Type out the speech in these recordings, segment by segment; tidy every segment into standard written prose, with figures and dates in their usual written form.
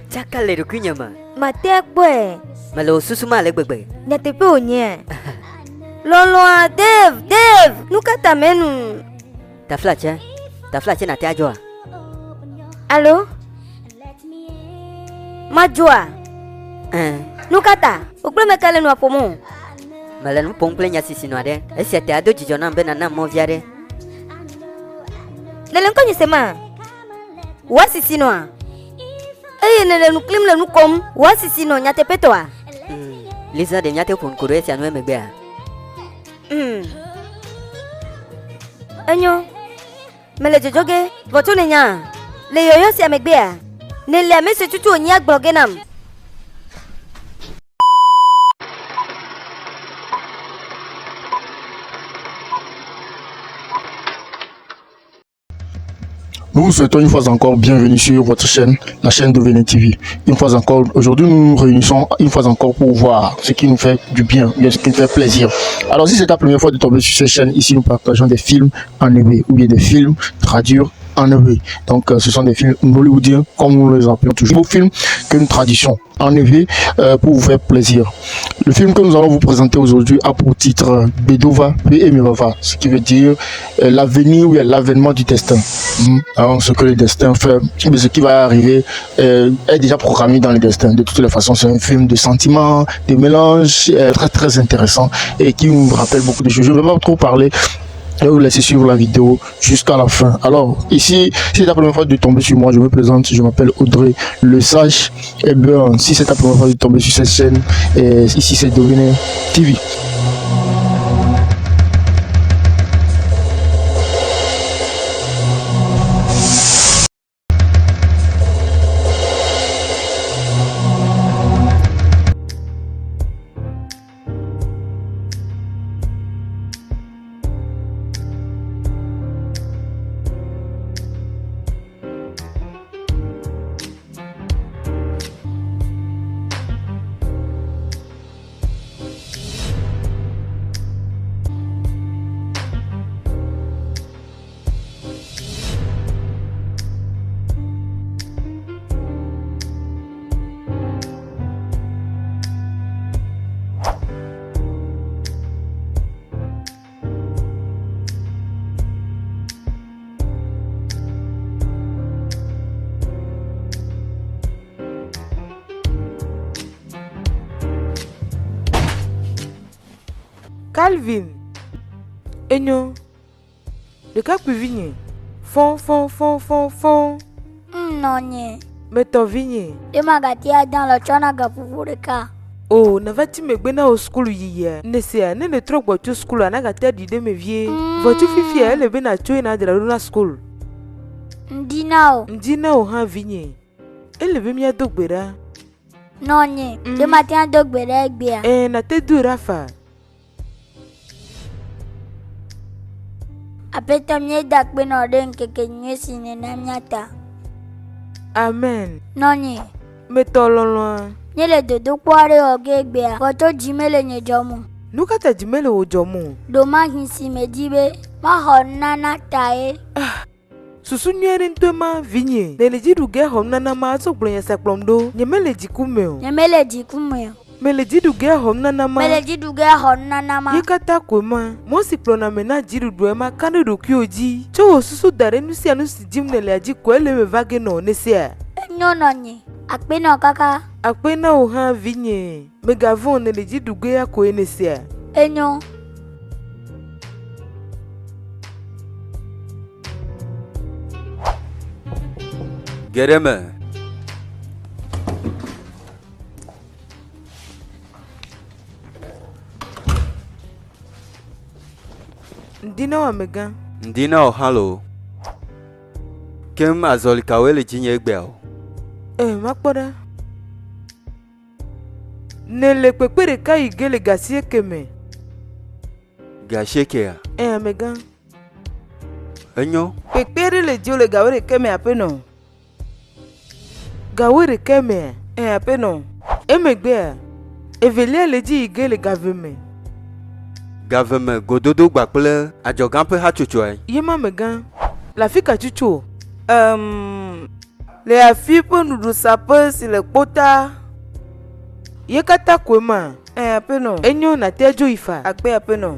Chaka le rukunya ma. Matek boy. Malo susuma le bebe. Nyatepe onye. Loloa Dave, nuka tamenu. Ta flacha na te ajoa. Allô? Majua. Nukata, ukule mekale nwa pomo. Malanu pomple nya sisi no ade. Esi ate ado jijona mbe na mo viade. Lelenko nyesema. Wasisi noa. Nele nuklim le nukom. Wasisi no nyatepe toa. Lisa de nyate pon kuro esi anu emegbe. Enyo. Mele jojoge, voto nenya. Le yoyo si amegbe. Nele amese tutu onya gbogenam. Nous vous souhaitons une fois encore bienvenue sur votre chaîne, la chaîne de Venet TV. Une fois encore, aujourd'hui nous nous réunissons une fois encore pour voir ce qui nous fait du bien, ce qui nous fait plaisir. Alors si c'est ta première fois de tomber sur cette chaîne, ici nous partageons des films en hébreu ou bien des films traduits en hébreu. Donc ce sont des films hollywoodiens comme nous les appelons toujours. Des films que nous traduisons en hébreu pour vous faire plaisir. Le film que nous allons vous présenter aujourd'hui a pour titre Bedova et Emirova, ce qui veut dire l'avenir ou l'avènement du destin. Alors, ce que le destin fait, ce qui va arriver est déjà programmé dans le destin. De toutes les façons, c'est un film de sentiments, de mélanges très très intéressant et qui nous rappelle beaucoup de choses. Je ne vais pas trop parler. Et vous laissez suivre la vidéo jusqu'à la fin. Alors ici, si c'est la première fois de tomber sur moi, je me présente, je m'appelle Audrey Le Sage. Et bien, si c'est la première fois de tomber sur cette chaîne, ici c'est Venet TV. Calvin, Enyo, le cas plus vigné, fond. Non, Mais ton vigné. et ma gâtia dans le chanaga pour le cas. Oh, n'avais-tu me gagné au school hier? Ne sais, ne trop boitu school à nagatia d'idée me vie. Vas-tu fifi elle est bien à tuer na de la luna school? Dinao. Dina au han vigné. Elle est bien à dogbera. Non, le matin de Bérégbia. Na te du Rafa. Après ton nez d'acbenorden que kenye sinenamiata. Amen. Non, Mais ton loin. nye le dodo kware ogegbea. Koto jimele nye jomu. Nous kata jimele au jomu. Doma hinsi medibe. Ma honana tae. Susu nyerin tema vigné. Ne le jidu ge homnana ma so blenya saklomdo. Nyemele jikumeo. Nyemele jikumeo. Mele jidu ge homnana ma. Mele jidu ge honana ma. Yekata kwema. Mosi plona mena jidu duema kanu do kyoji. Cho susu dare nusi anusi jimne le aji kwele me vage no nesia. Enyo nonye. Akpeno kaka. Akpena o han vigné. Megavon ne le jidu ge ya ko nesia. Enyo. Gereme. Ndina wa mega. Ndina o halo. Kem azoli kawele jinye gbeo. Makpoda. Ne le pepere ka igele gasie keme. Gashekea. Mega. Enyo. Pepere le jole gawere keme apeno. Gawere keme. Apeno. Emegbe. Evelia le ji igele gaveme. Gaveme gododo gbakple ajogan pe hachuchu ai. Yema mega. La fika chuchu. Le afi ƒe nuɖusaƒe si le kpota. Ye katã koe ma. Aƒenɔ. Enyo nate dzo ifa. Akpe aƒenɔ.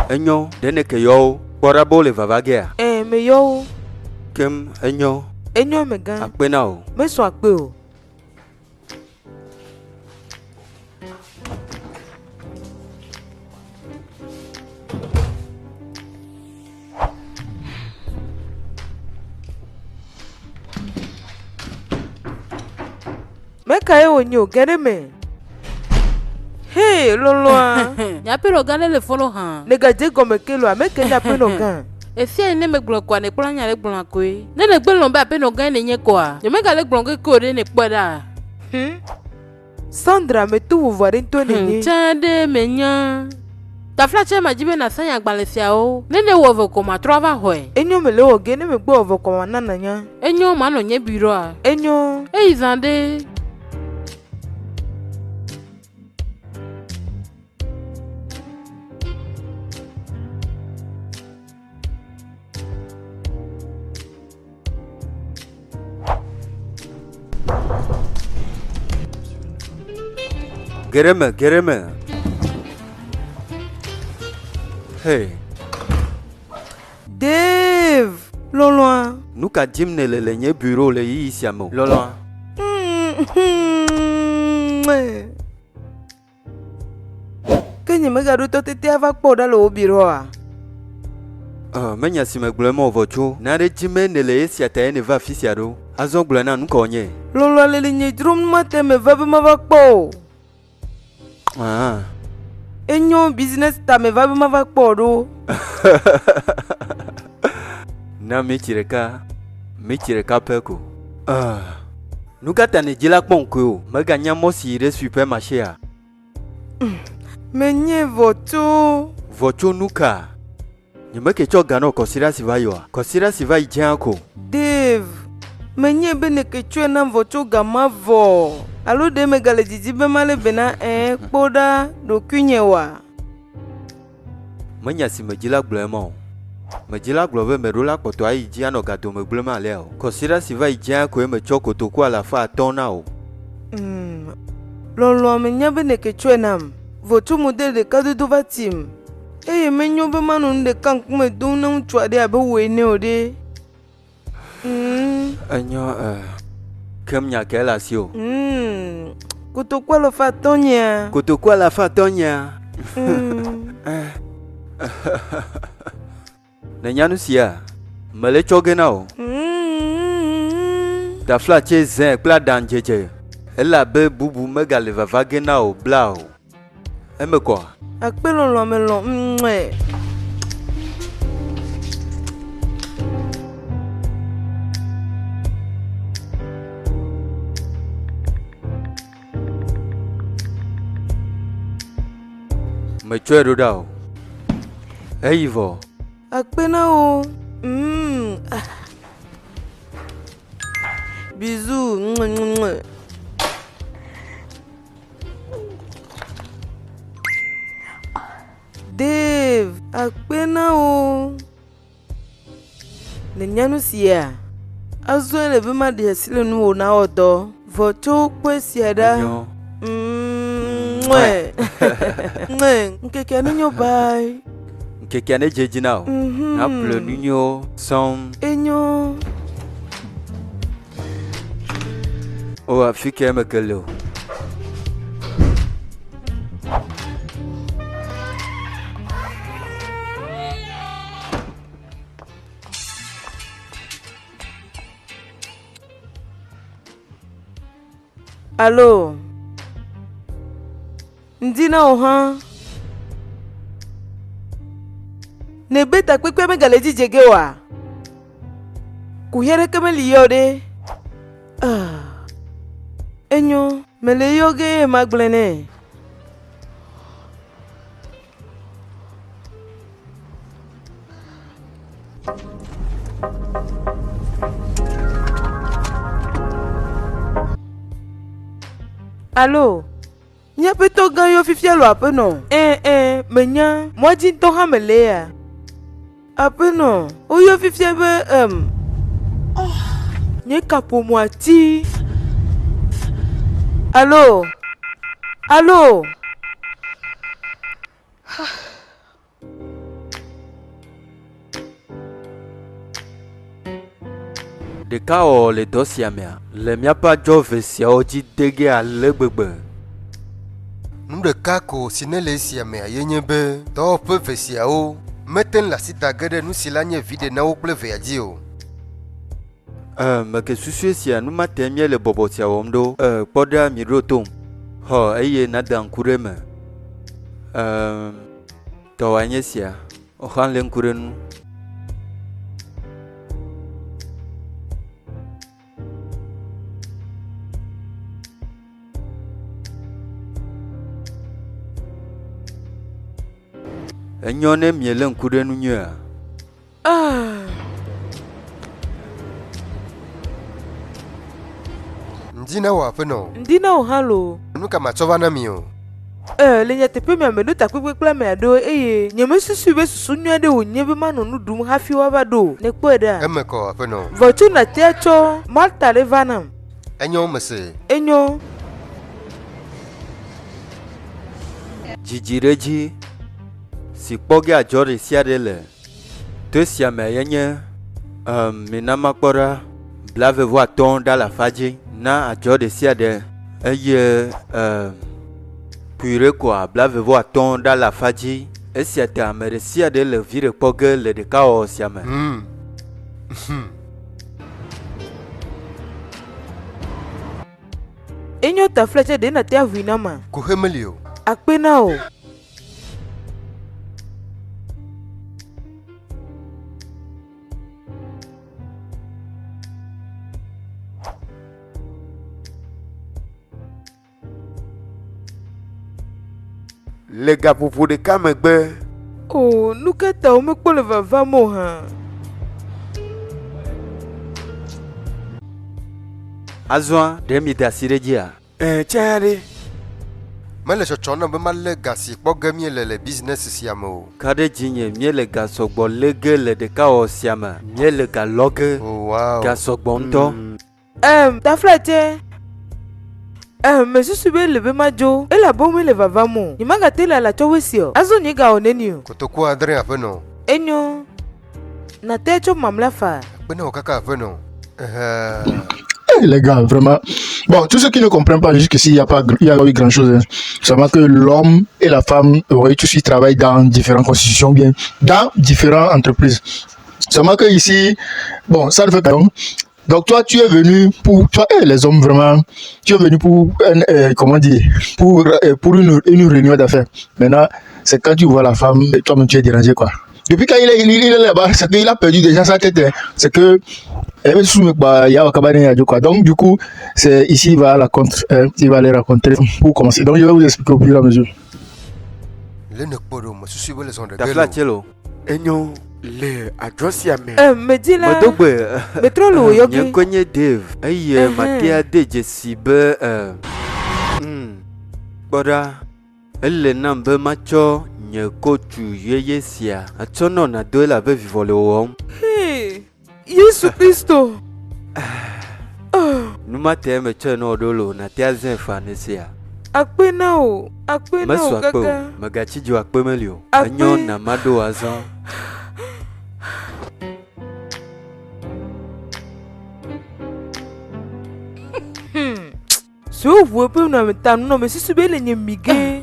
Enyo, dene ke yawo kpɔɖa be wole vava gea. Me yɔwo. Kem enyo. Enyo me gã. Akpe na o. Mesɔ akpe o. Meka ye wonyo gere me. Hey, loloa. Ya pero gane le follow han. Ne gadje gome kelo a meke nya pe no gan. Efi ne me gbon kwa ne kpla nya le gbon koe. Ne le gbon ba pe no gan ne nye kwa. Je me ga le gbon ko de ne kpoda. Sandra me tu vovare nto ne nye. Chande me nya. Ta flache ma jibe na sanya gbale fiao. Ne ne wo vo ko ma trova hoe. Enyo me le o ge ne me gbo ovo ko ma nana nya. Enyo ma no nye biro a. Enyo. E izande. Gereme. Hey. Dave. Loloa. Nou ka dim ne le nye bureau le yi isi amo. Loloa. Kenye me ga do to tete ava kpoda le obiro a. Menya si me gblɔ ma vocho. Na de jime ne le esi ata ne va fisia do. Azɔ gblɔ na nu ko nye. Loloa le nye drum mate me va be ma va kpo. Enyo business ta me va be ma va kpo do. Na me chireka peko. Nuka tane jila kponko. Me ga nya mo si re supermarché a. Me nye vocho nuka. Nye me ke cho gano kosira si va yo a. Kosira si va ijan ko. Dave. Me nye be ne ke chwe na vocho gama vo. Alo de me gale jiji be male bena kpoda do kunye wa. Menya si me jila gblɔ ma o. Me jila gblɔ be me ɖo la kpɔtɔ ayi dzi anɔ gado me gblɔ ma le o. Kɔsira si va yi dzi ko me tsɔ kotoku alafa atɔ̃ na o. Lɔlɔ me nya be ne ke tsɔe nam. Votu model ɖeka dodo va tim. Eye menyo be manu ɖeka ŋkume dom na ŋutsu aɖe abe woe ne o ɖe. Enyo kem nya ke le asi o. Kotoku alafa atɔ̃ nya. Kotoku alafa atɔ̃ nya. Ne nyanu sia, me le tsɔ ge na o. Tafla tse zin kple aɖaŋu dzedze. Ele abe bubu megale vava ge na o bla o. Eme kɔ. Akpe lɔlɔ me lɔ. Me tsɔe ɖo ɖa o. Eyi vɔ. Akpe na o. Bisous. Dave, akpe na o. Le nyanu sia. Azo le be ma de sile nu o na odo. Voto kwe sia da. Nkeke anu nyo bai. Nkeke ane jeji na o. Na ple nu nyo som. Enyo. O afike me kele o. Allo. Ndina oha. Ne beta kwekwe me galeji jegewa. Kuhere keme liyode. Enyo, mele yoge maglene. Allo. Nya peto gan yo fifia lo apeno. Menya, moi jinto ha melea. Apeno, o yo fifia be nye kapo moati. Allô? Allô? Deka o le dosiamia. Le miapa jove sia oji dege alegbegbe. Nu ɖeka ko si ne le esia mea yenye be dɔwɔƒe vesiawo mete ŋu le asi da ge ɖe nu si la nye vi ɖe na wo kple vea dzi o. Meke susue sia nu mate mie le bɔbɔ sia wɔm ɖo. Kpɔ ɖa mi ɖo tom. Xɔ eye nada ŋku ɖe me. Tɔwoa nye sia. Oxa le ŋku ɖe nu. Enyo ne mie le ŋku ɖe nu nyuia. Ndina wo aƒenɔ. Ndina wo halo. Nu ka matsɔ va na mi o. Le nyateƒe mea meɖo takpekpe kple amea ɖo eye nye mesusu be susu nyui aɖe wònye be manɔ nu ɖum hafi woava ɖo. Ne kpɔe ɖa. Eme kɔ aƒenɔ. Vɔtsu natea tsɔ Malta ɖe va nam. Enyo mese. Enyo. Dzidzi ɖe dzi. Si kpɔ ge adzɔ ɖe sia ɖe le. To sia me yenye mina makpɔ ɖa blavevɔ ɖe le afa dzi na adzɔ ɖe sia ɖe eye puire koa blavevɔ ɖe le afa dzi esia te ame ɖe sia ɖe le vi ɖe kpɔ ge le ɖekawɔwɔ sia me. Enyo ta fletche ɖe natea ʋui na ma. Ko he meli o. Akpe na o. Le gaƒoƒo ɖeka megbe. Oh, nu ka ta womekpɔ le vavam o hã. Azɔ ɖe mi da asi ɖe dzia. Tsia ɖe. Mele tsɔtsɔ na be malé ga si kpɔ ge miele le business sia me o. Ka ɖe dzi nye miele ga sɔgbɔ lé ge le ɖekawɔwɔ sia me. Miele ga lɔ ge. Oh wow. Ga sɔgbɔ ŋutɔ. Ta fletche. Mesusu be le be madzo. Ele abe womele vavam o. Nye magate le alatsɔ wosi o. Azɔ nye ga wɔ neni o. Kotoku adre aƒenɔ. Enyo. Natea tsɔ mamla fa. Akpe na wo kaka aƒenɔ. Les gars, vraiment. Bon, tous ceux qui ne comprennent pas jusqu'ici, il n'y a pas eu grand-chose. Hein. Seulement que l'homme et la femme, oui, tous ils travaillent dans différentes constitutions, bien, dans différentes entreprises. Seulement que ici, bon, ça ne fait pas. Donc toi, tu es venu pour, toi, les hommes vraiment, tu es venu pour, comment dire, pour une réunion d'affaires. Maintenant, c'est quand tu vois la femme, toi-même tu es dérangé, quoi. Depuis quand il est là-bas, c'est qu'il a perdu déjà sa tête. Hein. C'est que donc du coup, c'est ici il va les rencontrer pour commencer. Donc je vais vous expliquer au fur et à mesure. Le adjosia me. Me dit là. Medogbe. Metrolo yogi. Nye konye Dave. Eye matia de jesi be Boda. Elle nam be macho nye kotu yeye sia. Atsono na do la be vivole wom. Hey. Yesu Kristo. Numa te me cho no dolo na tia zen fa nesia. Akpe na o kaka. Magachi jo akpe melio. Anyo na mado azon. So vous pouvez nous mettre non mais si tu veux les miguer.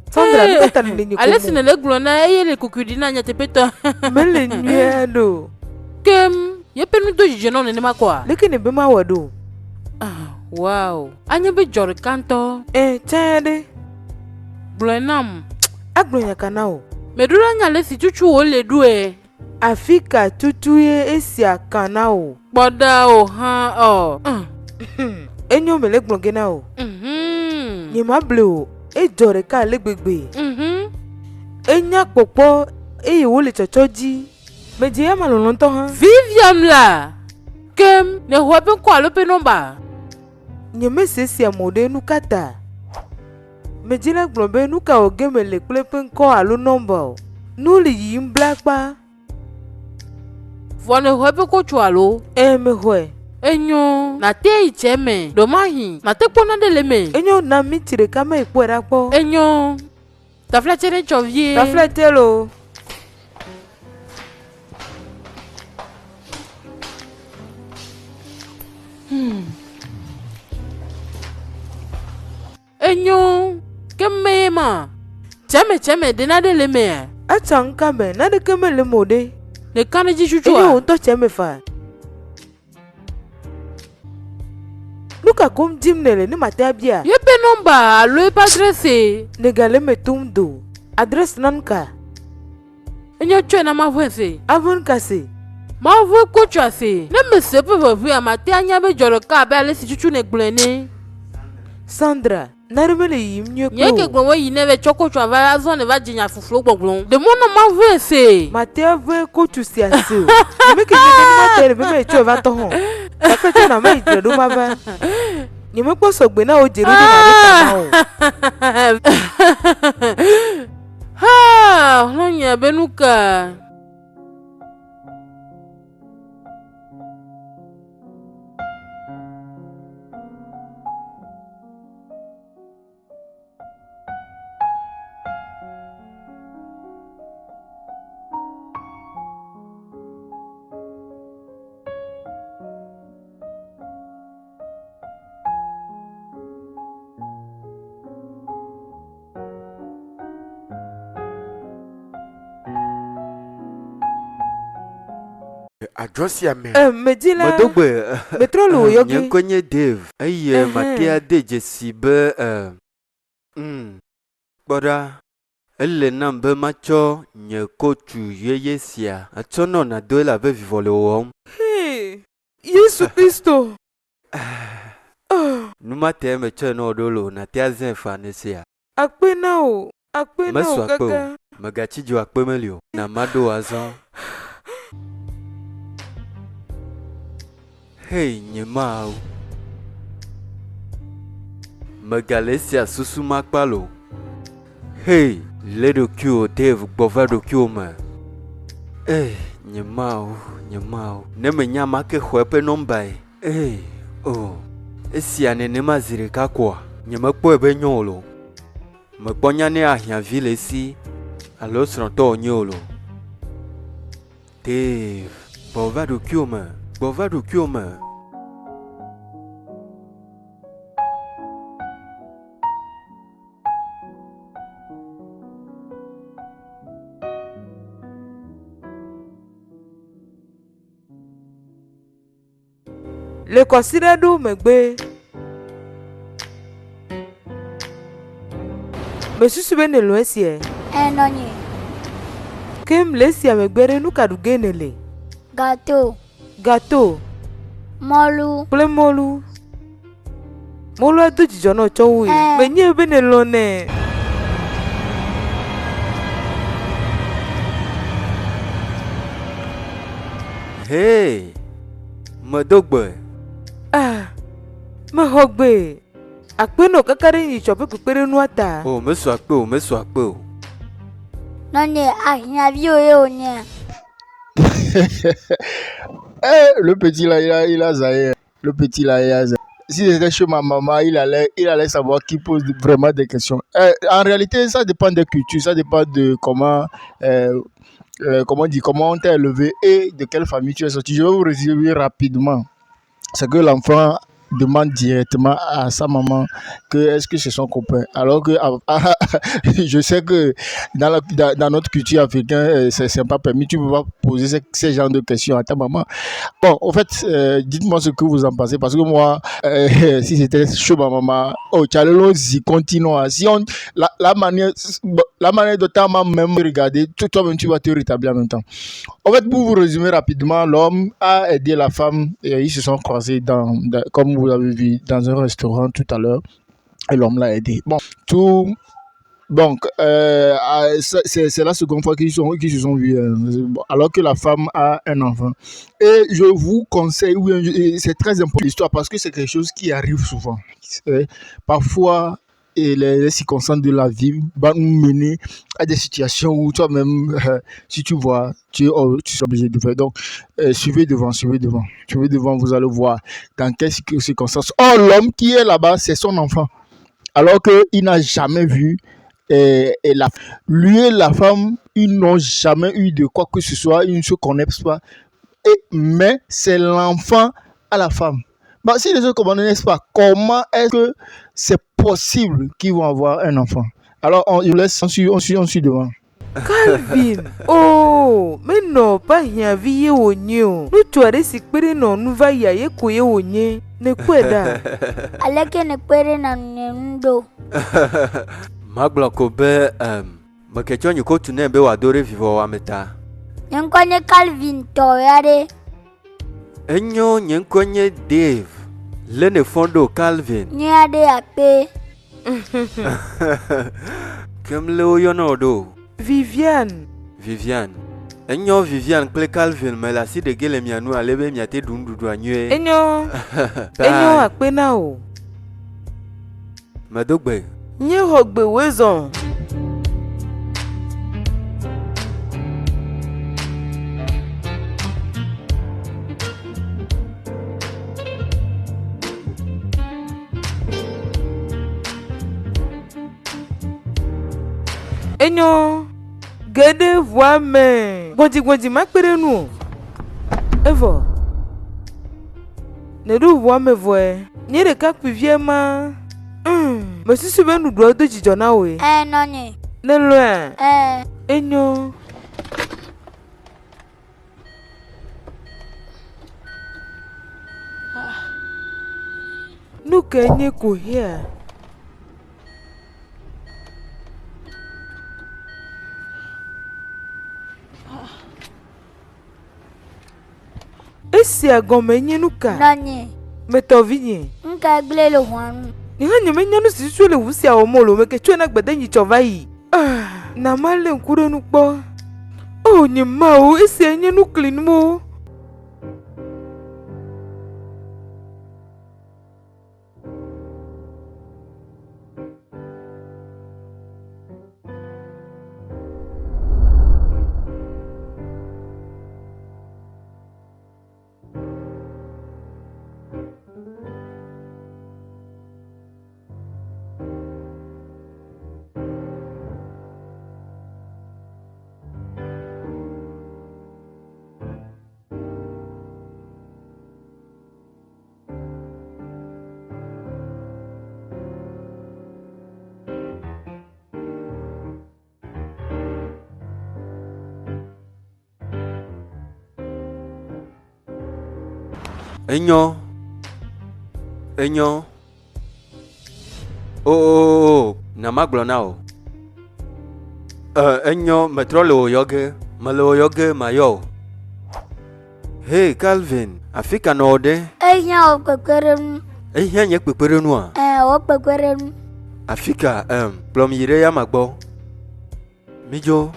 Sandra, nous t'as les nier. Allez c'est le glona et les cocudina nya te peto. Mais les nuado. Kem, ye pe nous doji jenon ne ma quoi. Le kene be ma wado. Wow. Anya be jor kanto. Tiade. Blenam. Aglonya kanao. Medura nya le si chuchu o le due. Afika tutuye esia kanao. Boda o ha o. Enyo me le glonge na o. Nye ma ble o. E jore ka le gbegbe. Enya popo e wo le chochoji. Me je ya malolon to han. Viviam la. Kem ne ho be kwa lo pe nomba. Nye me sesi amode nu kata. Me je la glombe nu ka oge me le kple pe nko alo nomba o. Nu li yi mbla pa. Vone hoe pe ko chualo. Me hoe. Enyo na te icheme do mahi na te pona de leme. Enyo na mi tire kama ikwera po. Enyo ta fletchere chovie. Ta fletelo. Enyo kemema cheme de na de leme. Achang kame na de keme le mode. Ne kane ji chuchu. Enyo unto cheme fa. Luka kom dimnele ni matabia. Ye pe nomba alo e pa adresse. Negale me tumdo. Adresse nanka. Enyo chwe na mavwese. Avon kase. Mavwe ko chwase. Ne me se pe vwe amate anya be joro ka be ale si chuchu ne gblene. Sandra, narumele yimnyo ko. Ye ke gblon yi ne be choko chwa va azon ne va jinya fuflo gbogbon. De mo no mavwese. Mate avwe ko tu si ase. Me ke ni matere be me chwe va to hon. Akweche na me idredo mava. Ni me po sogbe na o jeru ni na o. Ha, lonya benuka. Adresse ya me. Me dit là. Madogbe. Me trop lo yogi. Nyankonye Dave. Aye matia de jesibe Bora. Elle nambe macho nye kochu yeye sia. Atono na do la be vivole o. Hey. Yesu Kristo. Numa te me che no dolo na te azen fa nesia. Akpe na o kaka. Magachi jo akpe melio. Na mado azon. Hey, nyemao. Magalesia susu makpalo. Hey, ledo kyo Dave bovado kyo ma. Hey, nyemao. Neme nyama ke hwepe nombai. Hey, oh. Esi anene mazire kakwa. Nyema kpo ebe nyolo. Mekponya ne ahia vile si. Alo sronto nyolo. Dave, bovado kyo ma. Le considérado megbe. Me susu be ne lo esie. Nonye. Kem lesia megbere nu kadugenele. Gâteau. Molu. Molu adu jijo no chowu. Me nye be ne lo ne. Hey. Madogbe. Me hogbe. Akpe no kakare ni chope kupere nu ata. Oh, me so akpe. Nonye ahia vi o nye. Le petit là, il a zaï. Le petit là, il a zaï. Si c'était chez ma maman, il allait savoir qui pose vraiment des questions. En réalité, ça dépend des cultures, ça dépend de comment on t'a élevé et de quelle famille tu es sorti. Je vais vous résumer rapidement. C'est que l'enfant demande directement à sa maman que est-ce que c'est son copain, alors que je sais que dans notre culture africaine c'est pas permis, tu peux pas poser ces genres de questions à ta maman. Bon, en fait, dites-moi ce que vous en pensez, parce que moi si c'était chez ma maman, si continuons, si on la manière dont ta maman même regarder, toi-même tu vas te rétablir en même temps. En fait, pour vous résumer rapidement, l'homme a aidé la femme et ils se sont croisés comme vous l'avez vu, dans un restaurant tout à l'heure, et l'homme l'a aidé. Donc, c'est la seconde fois qu'ils se sont vus, alors que la femme a un enfant. Et je vous conseille, c'est très important l'histoire, parce que c'est quelque chose qui arrive souvent. Parfois, et les circonstances de la vie vont nous mener à des situations où toi-même, si tu vois, tu es obligé de faire. Donc, suivez devant, vous allez voir dans quelles circonstances. Oh, l'homme qui est là-bas, c'est son enfant, alors qu'il n'a jamais vu lui et la femme, ils n'ont jamais eu de quoi que ce soit, ils ne se connaissent pas. Mais c'est l'enfant à la femme. Bah, si les autres ne connaissent pas, comment est-ce que c'est possible qu'ils vont avoir un enfant? Alors, on laisse, on suit devant. Calvin, oh, mais non, pas rien, vie au nio. Nous tu as récupéré non, nous va y aller couiller au nez. Ne quoi da? Aleke ne pere na nendo. Magloko be ma question you ko tune be wa dore vivo wa meta. Nyankonye Calvin toyare. Enyo nyenkonye Dave. Lene fondo Calvin. Nyade akpe. Kemle oyono do. Viviane. Enyo Viviane kple Calvin me la si de gele mianu alebe miate dundudu anyue. Enyo akpe na o. Madogbe. Nye hogbe wezon. Enyo gede voix me. Godi ma pere nu. Evo. Ne du voix me voix. Nye de ka pivie ma. Me susu be nu do jijo na we. Nonye. Ne lo. Enyo. Nu ke nye ko here. Esi agome nye nuka. Nonye. Metovinye. Nka gbele lo hwanu. Ninga nyeme nyanu sisi le wusi a omolo meke chwe na gbede nyi chovai. Na male nkure nukpo. Oh nyema o esi enye nuklin mo. Enyo. Oh, na maglo now. Enyo metrole oyoge, malo oyoge mayo. Hey Calvin, afika no ode. Enya okwekwere. Ehia nye pepere nu a. Okwekwere. Afika plom yire ya magbo. Mijo.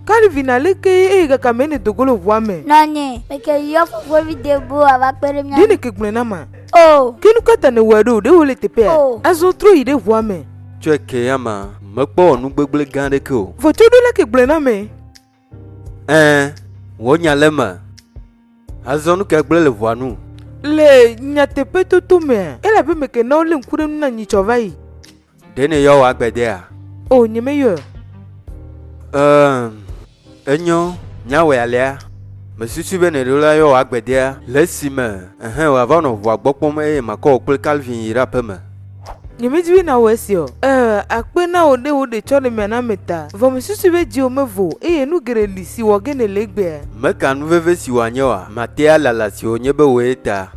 Calvin aleke ga kamene dogolo voame. Nonye, meke yo fofo videbo ava pere mnya. Dine ke gblena ma. Oh. Kenu kata ne wado de wole tepe. Azo tro ide voame. Cheke yama, mekpo nu gbegble gande ko. Voto do la ke gblena me. Wonya lema. Azo nu ke gble le voanu. Le nyatepe toto me. Ela be meke na ole nkure nu na nyi chovai. Dene yo wa gbede a. Oh nyeme yo. Enyo nyawe alia. Me susu be ne rola yo agbedea. Lesime. Wa va no vo agbopom mako kple Calvin ira peme. Nyeme diwi na wesio. Akpe na ode chole me na meta. Vo me susu be ji o mevo. Nu gere lisi wo gene legbe. Me kanu veve si wa nyewa. Matea lala si o nyebe weta.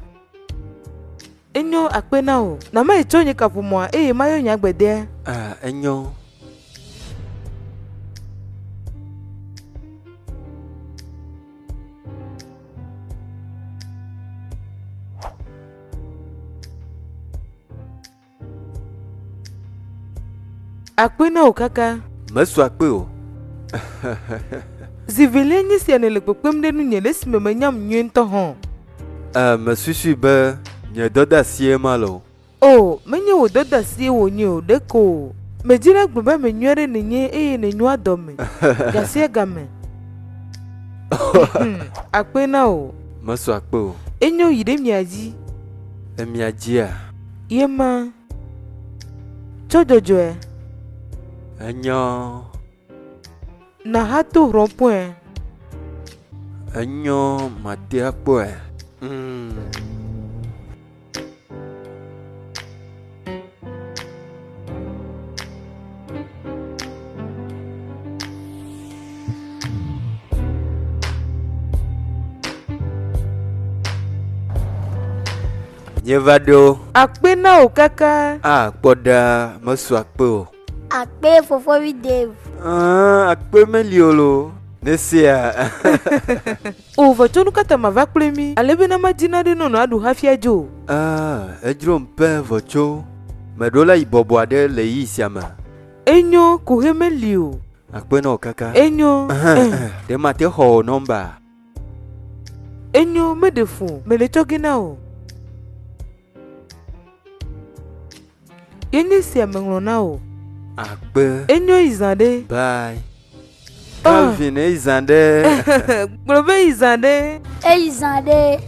Enyo akpe na o. Na ma ichonye kapumo mayo nya agbedea. Enyo. Akpena o kaka. Mesu akpe o. Zivele nye si ane le kpekpem de nu nye le si me nyam nyue ntɔ hɔn. Mesusu be nye dɔda sie ma lo. Oh, menye wo dɔda sie wo nye o deko. Me dzira gblɔ be me nyuie ɖe ne nye eye ne nyua dɔ me. Gasie game. Akpena o. Mesu akpe o. Enyo yi ɖe mia dzi. Emia dzia. Ye ma. Tso dzɔdzɔe. Enyo. Na ha to rond-point. Enyo mate akpɔe. Nye va ɖo. Akpena o kaka. Kpɔɖa mesu akpe o. Akpe fofovi Dave. Akpe meli o lo. Nesia. O vɔtso nu kata ma va kple mi. Ale be na ma dzina ɖe nɔnɔ aɖu hafi adzo. Edzro mpɛ vɔtso. Meɖo la yibɔbɔ aɖe le yi sia me. Enyo kohe meli o. Akpena o kaka. Enyo. De mate xɔ o nɔmba. Enyo me de fun. Me le tsɔ ge na o. Yenye si ame ŋlɔ na o. Akpe. Enyo izan ɖe. Bye. Calvin izan ɖe. Gblɔ be izan ɖe. Izan ɖe.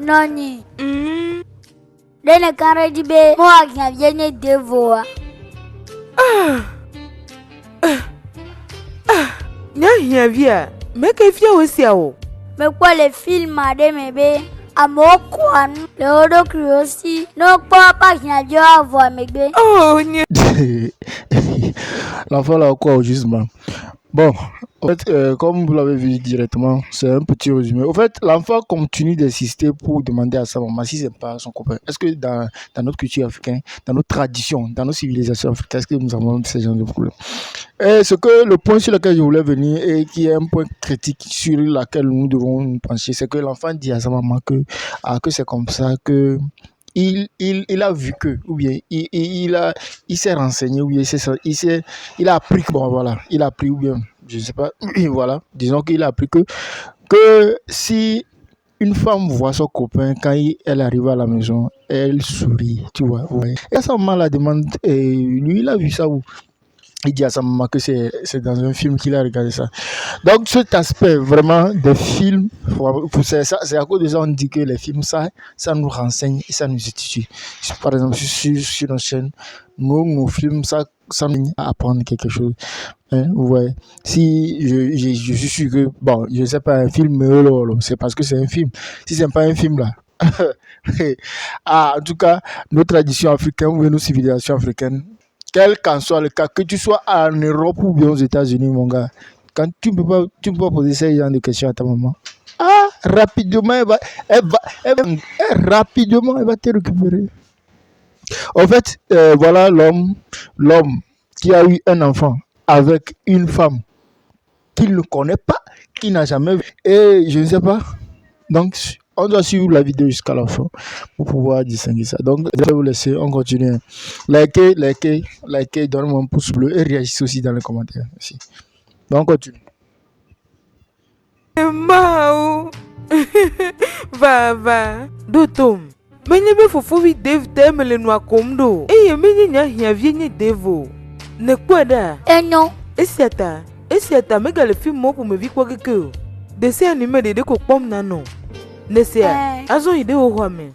Noni. Dene kare di be mo agna viene devoa. Nya hia via. Me ke fia o sia o. Me kwa le film ade me be amoko anu le odo kriosi no pa pa hia jo avo me be. Oh nya. L'enfant là quoi justement. Bon, en fait, comme vous l'avez vu directement, c'est un petit résumé. Au fait, l'enfant continue d'insister pour demander à sa maman si c'est pas son copain. Est-ce que dans notre culture africaine, dans nos traditions, dans nos civilisations africaines, est-ce que nous avons ce genre de problème? Et le point sur lequel je voulais venir et qui est un point critique sur lequel nous devons nous pencher, c'est que l'enfant dit à sa maman que c'est comme ça, que il a vu que, ou bien il s'est renseigné, ou bien il a appris que, bon voilà, il a appris, ou bien, je sais pas, voilà, disons qu'il a appris que si une femme voit son copain, quand elle arrive à la maison, elle sourit, tu vois, ouais. Et à sa maman la demande, lui il a vu ça où? Il dit à sa maman que c'est dans un film qu'il a regardé ça. Donc cet aspect vraiment des films, c'est à cause de ça on dit que les films, ça nous renseigne et ça nous étudie. Par exemple, sur nos chaînes, nos films, ça nous apprendre quelque chose. Hein, ouais. Si je suis sûr que, bon, je sais pas, un film, c'est parce que c'est un film. Si c'est pas un film là, en tout cas, nos traditions africaines ou nos civilisations africaines, quel qu'en soit le cas, que tu sois en Europe ou bien aux États-Unis, mon gars, quand tu ne peux pas poser ce genre de questions à ta maman, rapidement, elle va te récupérer. En fait, voilà l'homme qui a eu un enfant avec une femme qu'il ne connaît pas, qu'il n'a jamais vu. Et je ne sais pas. Donc, on doit suivre la vidéo jusqu'à la fin pour pouvoir distinguer ça. Donc, je vais vous laisser, on continue. Likez, donnez-moi un pouce bleu et réagissez aussi dans les commentaires. Merci. Donc, on continue. Mao. Va. Dotom. Menye be fofovi Dave temele no akomdo. Eye menye nya hia vie nye Devo. Ne kwada. Enyo. Esiata mega le film mo pour me vi kwa keke. Dessin animé de ko pom nano. Nesia, azo ide o ho me.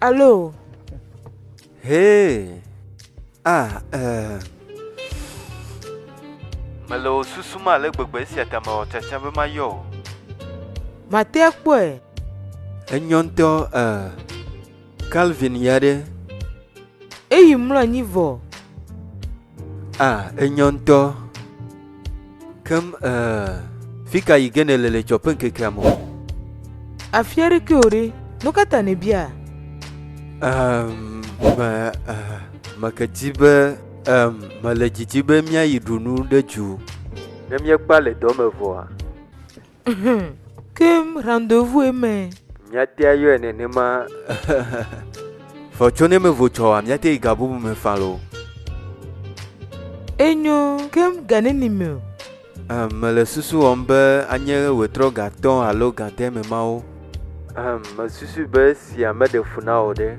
Allô? Hey! Malo susuma le gbegbe si atama ochacha be mayo. Mate akwe. Enyonto Calvin yade. Eyi mlo nivo. Enyonto. Comme fika yigene lele chopen kekamo. Afiere kiore, no kata ne bia. Makajibe malajijibe mia yidunu deju. Nemye pale dome voa. Kem rendez-vous eme. Miate ayo enenema. Fortune me vocho miate igabu me falo. Enyo kem gane nime. Mele susu ombe anye wetro gaton alo gante me mao. Me susu be si amede funa ode.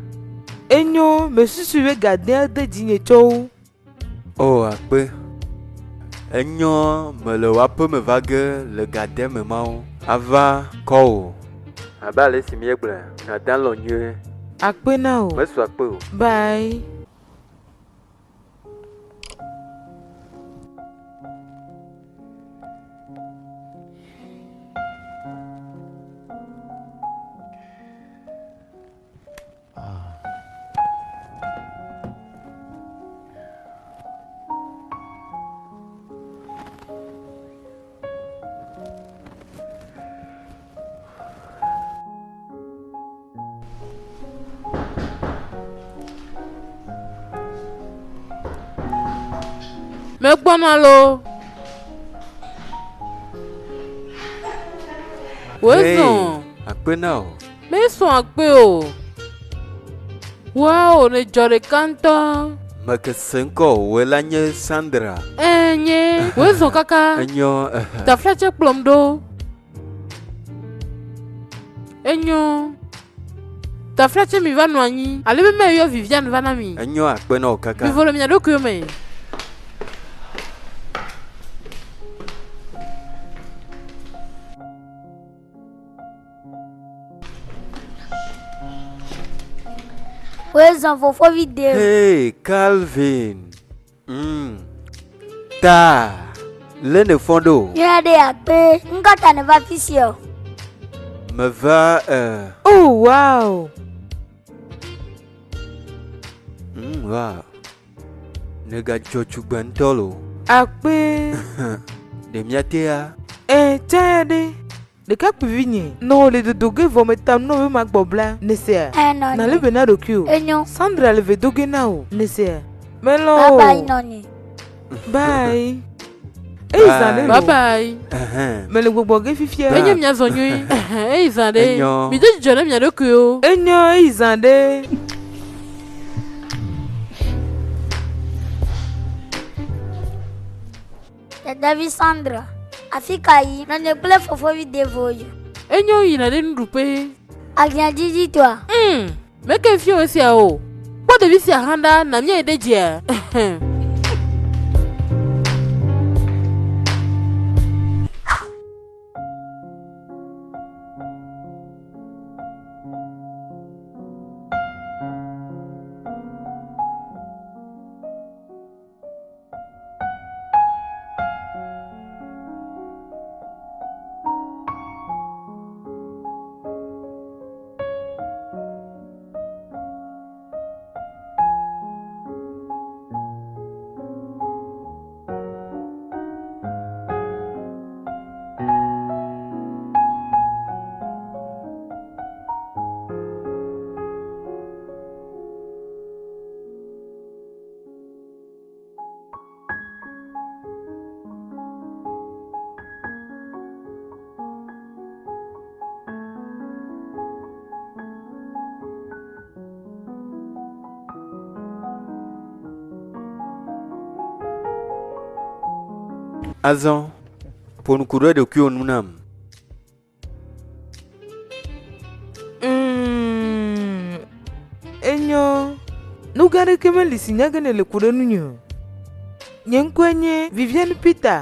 Enyo me susu we gade de dinye chou. Oh akpe. Enyo me le wape me vague le gade me mao. Ava ko. Aba le si miegle na dan lo nye. Akpe na o. Me su akpe o. Bye. Me gbona lo. Wezo. Akpe na o. Me so akpe o. Wow, ne jore kanto. Makesenko welanye Sandra. Nye. Wezo kaka. Enyo. Ta fleche plomdo. Enyo. Ta fleche mi va noani. Ale me yo Viviane vanami. Enyo akpe na o kaka. Mi vole mi adoku me. Wezo fofo video. Hey, Calvin. Ta. Lene fondo. Yade akpe. Ngata ne va fisio. Me va Oh wow. Wow. Nega chochu bentolo. Akpe. De miatea. Chade. De ka pivinye. No le de doge vometam no we magbobla. Nesia. No. Na le bena do kyo. Enyo. Sandra le ve doge na o. Nesia. Melo. Bye bye noni. Bye. Bye bye. Mele gbogbo ge fifie. Enyo mi azonyu. Izande. Enyo. Mi de jone mi adoku yo. Enyo izande. David Sandra. Afika yi na ne play fofo video voyo. Enyo ina de ndupe. Agnya jiji toi. Mais que fio aussi à eau. Pas de vie à Handa, n'a mien et de dia. Azan, pour nous courir de cul nous nam. Enyo, nous gardons que les signes que le courant nous. Nyenkwenye Vivienne Peter.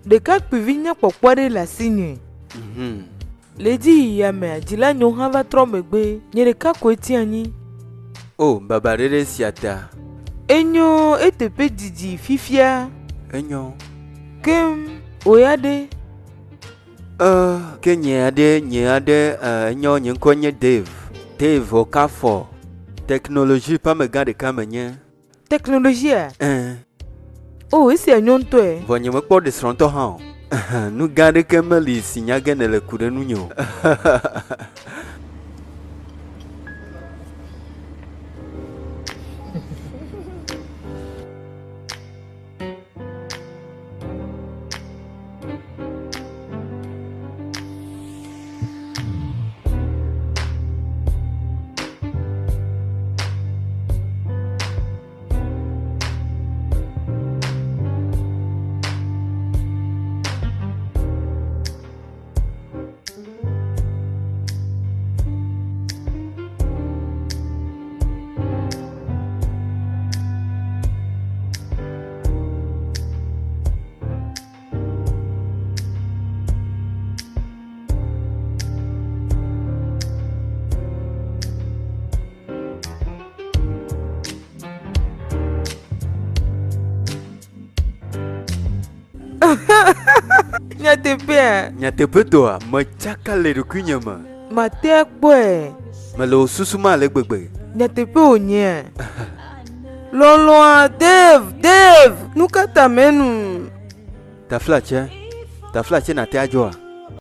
De cas que vigna pour poirer la signe. Lady Yame, Dila Nyohava Tromegbe, Nyereka Kwetiani. Oh, babarere siata. Enyo etepe Didi Fifia. Enyo. Kem Oyade. Que nyade, enyo nyenkonye Dave. Dave Okafo. Technologie pas me garde kamenye. Technologie. Oh, et c'est un nom toi. Voyez me pas de stronto han. Nous garde kemeli signagene le coup de nous. Nyatepe toi, ma chakale de kunyama. Ma terre boy. Malo susuma le bébé. Nyatepe onye. Lolo, Dave, nous katamenu. Ta flache na te ajoa.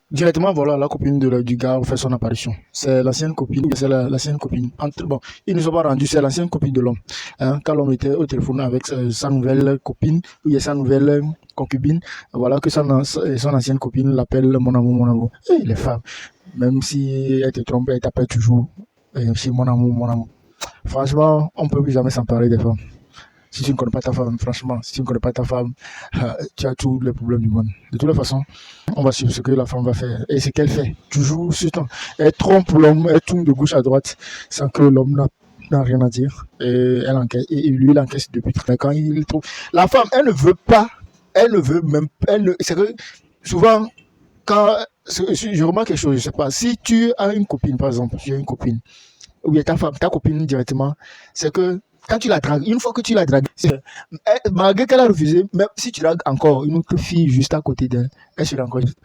Directement, voilà, la copine du gars fait son apparition. C'est l'ancienne copine, c'est l'ancienne copine. Bon, ils ne sont pas rendus, c'est l'ancienne copine de l'homme. Quand l'homme était au téléphone avec sa nouvelle copine, ou sa nouvelle concubine, voilà que son ancienne copine l'appelle mon amour. Et les femmes, même si elle te trompe, elle t'appelle toujours c'est mon amour. Franchement, on ne peut plus jamais s'emparer des femmes. Si tu ne connais pas ta femme, franchement, si tu ne connais pas ta femme, tu as tous les problèmes du monde. De toutes les façons, on va suivre ce que la femme va faire. Et ce qu'elle fait, toujours sur temps. Elle trompe l'homme, elle tourne de gauche à droite, sans que l'homme n'a rien à dire. Et elle encaisse, et lui, il encaisse depuis très longtemps. Quand il trouve... La femme, elle ne veut pas, c'est que souvent, quand je remarque quelque chose, je ne sais pas, si tu as une copine, par exemple, tu as une copine, ou bien ta femme, ta copine directement, c'est que quand tu la dragues, une fois que tu la dragues, malgré qu'elle a refusé, même si tu dragues encore une autre fille juste à côté d'elle, elle sera encore juste.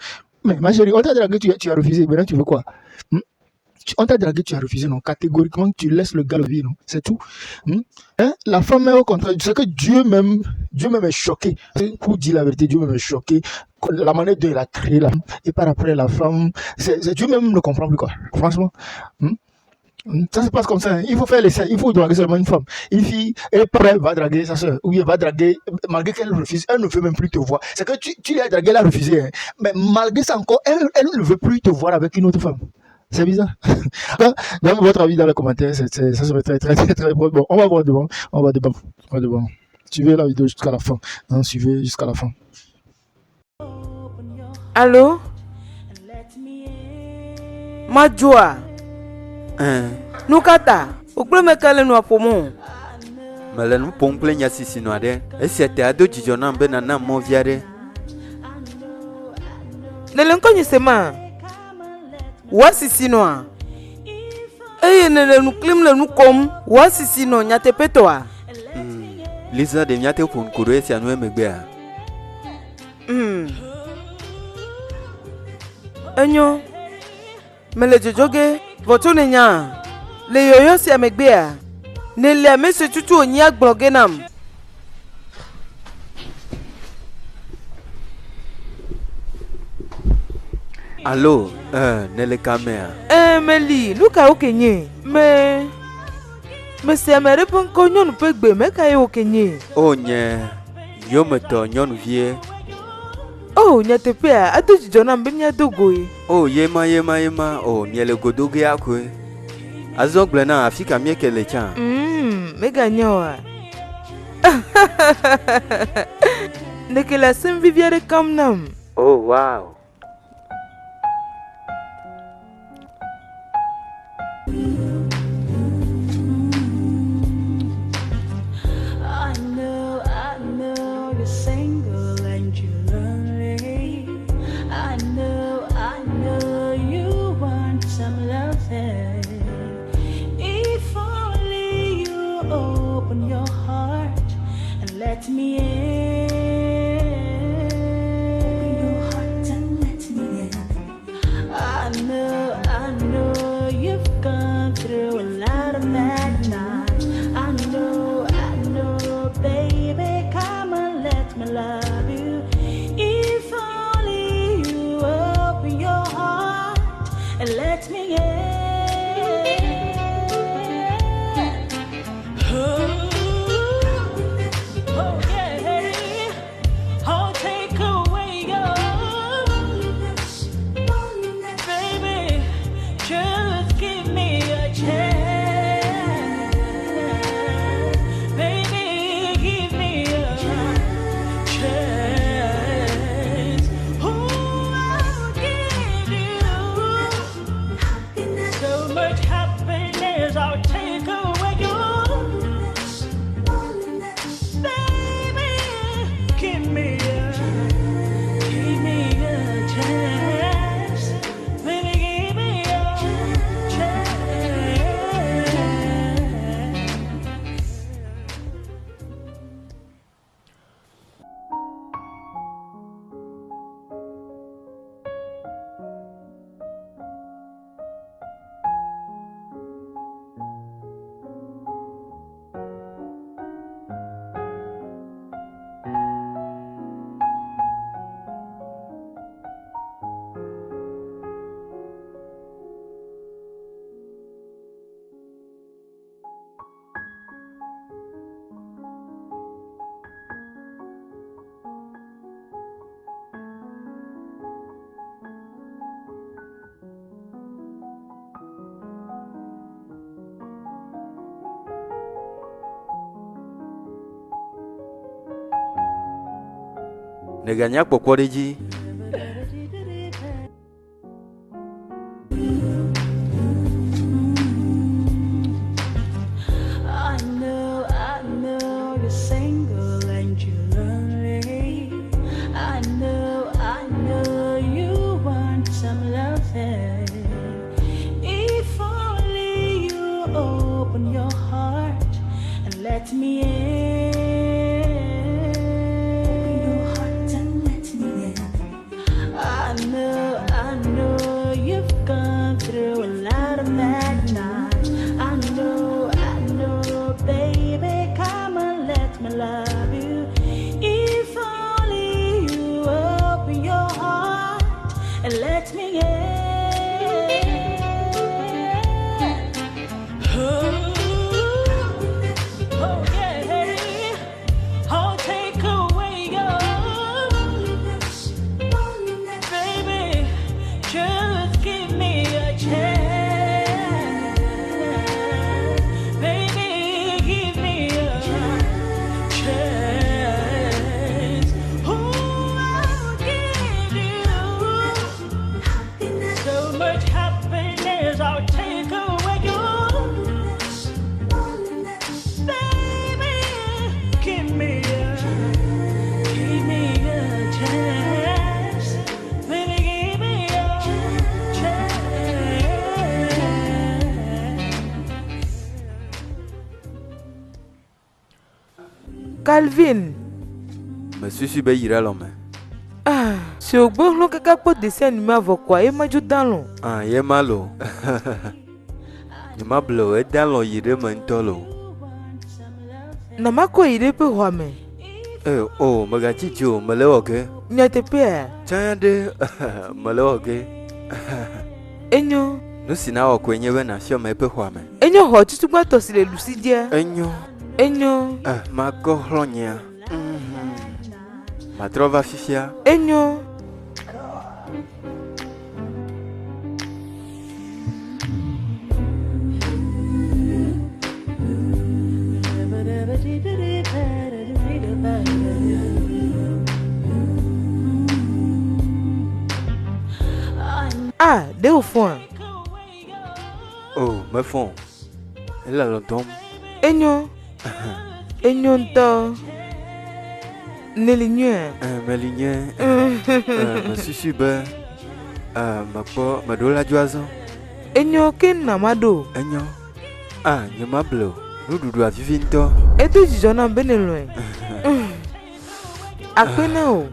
Mais ma chérie, on t'a dragué, tu as refusé, maintenant tu veux quoi? On t'a dragué, tu as refusé, non? Catégoriquement, tu laisses le gars le vivre, non? C'est tout. La femme est au contraire, c'est que Dieu même est choqué. Pour dire la vérité, Dieu même est choqué. La manière dont il a créé la femme, et par après la femme, Dieu même ne comprend plus, quoi. Franchement. Ça se passe comme ça. Il faut faire l'essai. Il faut draguer seulement une femme. Une fille, elle va draguer sa soeur. Ou elle va draguer, malgré qu'elle refuse, elle ne veut même plus te voir. C'est que tu l'as dragué, elle a refusé. Mais malgré ça encore, elle ne veut plus te voir avec une autre femme. C'est bizarre. Donnez votre avis dans les commentaires. Ça serait très, très, très, très bon. On va voir devant. On va débattre. Suivez la vidéo jusqu'à la fin. Suivez jusqu'à la fin. Allô? Ma joie. Nukata, ukleme kale no apomo. Mele nu ƒom kple nya sisi nɔ aɖe. Esia te ado dzidzɔ nam be nana mɔvi aɖe. Nele nkonyi sema. Wasisi noa. Eye nele nuklim le nukom. Wasisi no nyatepetoa. Lisa de miate ƒo nkoɖo esia nu emegbea. Enyo. Mele jojoge. Voto nenya. Le yoyo sia megbea. Nele amese tutu onyia gblɔgenam. Allo, nele kamea. Meli, luka okenye. Me se amere penko nyɔnu pe gbe me ka ye okenye. O nye yometɔ nyɔnuvie. Oh, nyatepea, ado dzidzɔ nam be miado goe. O yema, o miele godoge akoe. Azɔ gblẽ na afi ka mieke le tsã. Mega nyawa. Ndeke le asem vivi aɖe kam nam. Oh, wow. Let me in. Your heart and let me in. I know you've gone through a lot of bad nights. I know, baby, come and let me love you. If only you open your heart and let me in. Neganya kpɔkpɔ ɖe dzi. I know you're single and you're lonely. I know you want some loving. If only you open your heart and let me in. I know you've gone through a lot of bad nights. I know, baby, come and let me love you. If only you open your heart and let me in. Oh yeah, I'll take away your loneliness. Baby, just give me a chance. Baby, give me a chance. Oh, I'll give you so much happiness. I'll take away your Calvin. Me susu be yira lo me. Ah, si o gbọ́ ló kẹ́kẹ́ pọ̀ dessin animé avọ̀ quoi, e ma ju dan lo. Ah, ye malo. Ni ma blo e dan lo yire me ntolo. Na ma ko yire pe hwa me. Oh, me ga chicho, me le oke. Nya te pe. Chanya de, me le oke. Enyo. No sina o kwenye we na sio me pe hwa me. Enyo ho tutu gba to si le lusi dia. Enyo. Ma go hlonya. Ma trova fifia. Enyo. Ah, de au fond. Oh, me fond. Elle a longtemps. Enyo. Enyo nto. Nelinye. Melinye. Me susu be. Ma po, ma do la joazo. Enyo ken na mado. Enyo. Ah, nye ma blo. Nous doudou a vivinto. Et tu dis j'en ai ben loin. À quoi non?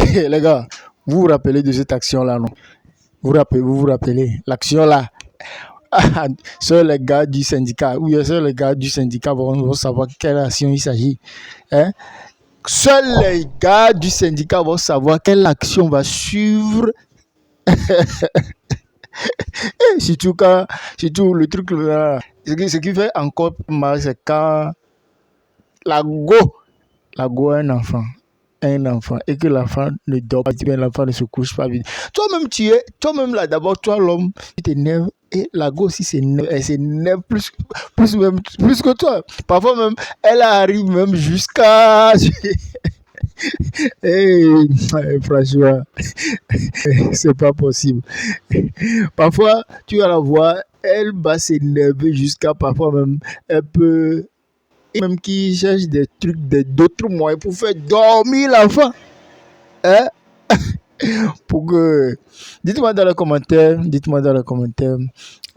Les gars, vous vous rappelez de cette action-là, non? Vous vous rappelez l'action là? Seuls les gars du syndicat, oui, seuls les gars du syndicat vont savoir quelle action il s'agit. Hein? Seuls les gars du syndicat vont savoir quelle action va suivre. Surtout le truc là, ce qui fait encore mal, c'est quand la go a un enfant, et que l'enfant ne dort pas bien, l'enfant ne se couche pas vite. Toi-même là, d'abord, toi l'homme, tu t'énerves, et la go aussi elle s'énerve plus que toi. Parfois même, elle arrive même jusqu'à... franchement, c'est pas possible. Parfois, tu vas la voir, elle va s'énerver jusqu'à parfois même, elle peut, même qui cherche des trucs, d'autres moyens pour faire dormir l'enfant. Hein? Pour que, dites-moi dans les commentaires.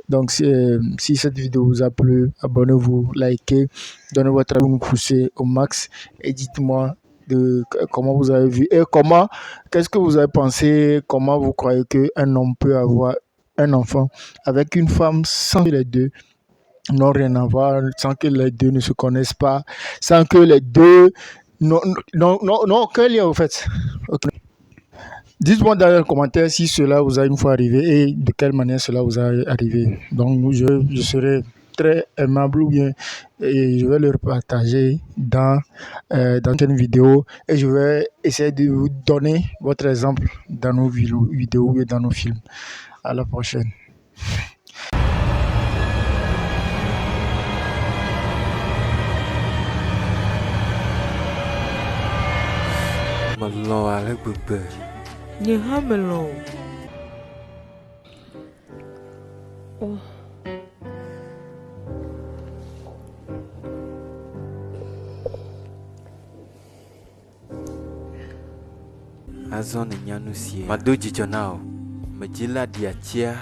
Donc, si cette vidéo vous a plu, abonnez-vous, likez, donnez votre avis, nous poussez au max et dites-moi de comment vous avez vu et qu'est-ce que vous avez pensé, comment vous croyez qu'un homme peut avoir un enfant avec une femme sans que les deux n'ont rien à voir, sans que les deux ne se connaissent pas, sans que les deux n'ont aucun lien au fait. Okay. Dites-moi dans les commentaires si cela vous a une fois arrivé et de quelle manière cela vous a arrivé. Donc je serai très aimable ou bien et je vais le partager dans une vidéo et je vais essayer de vous donner votre exemple dans nos vidéos et dans nos films. À la prochaine. Malo avec bébé. Nye hamelo. Oh. Azon nyanusie. Mado jijonao. Majila diachia.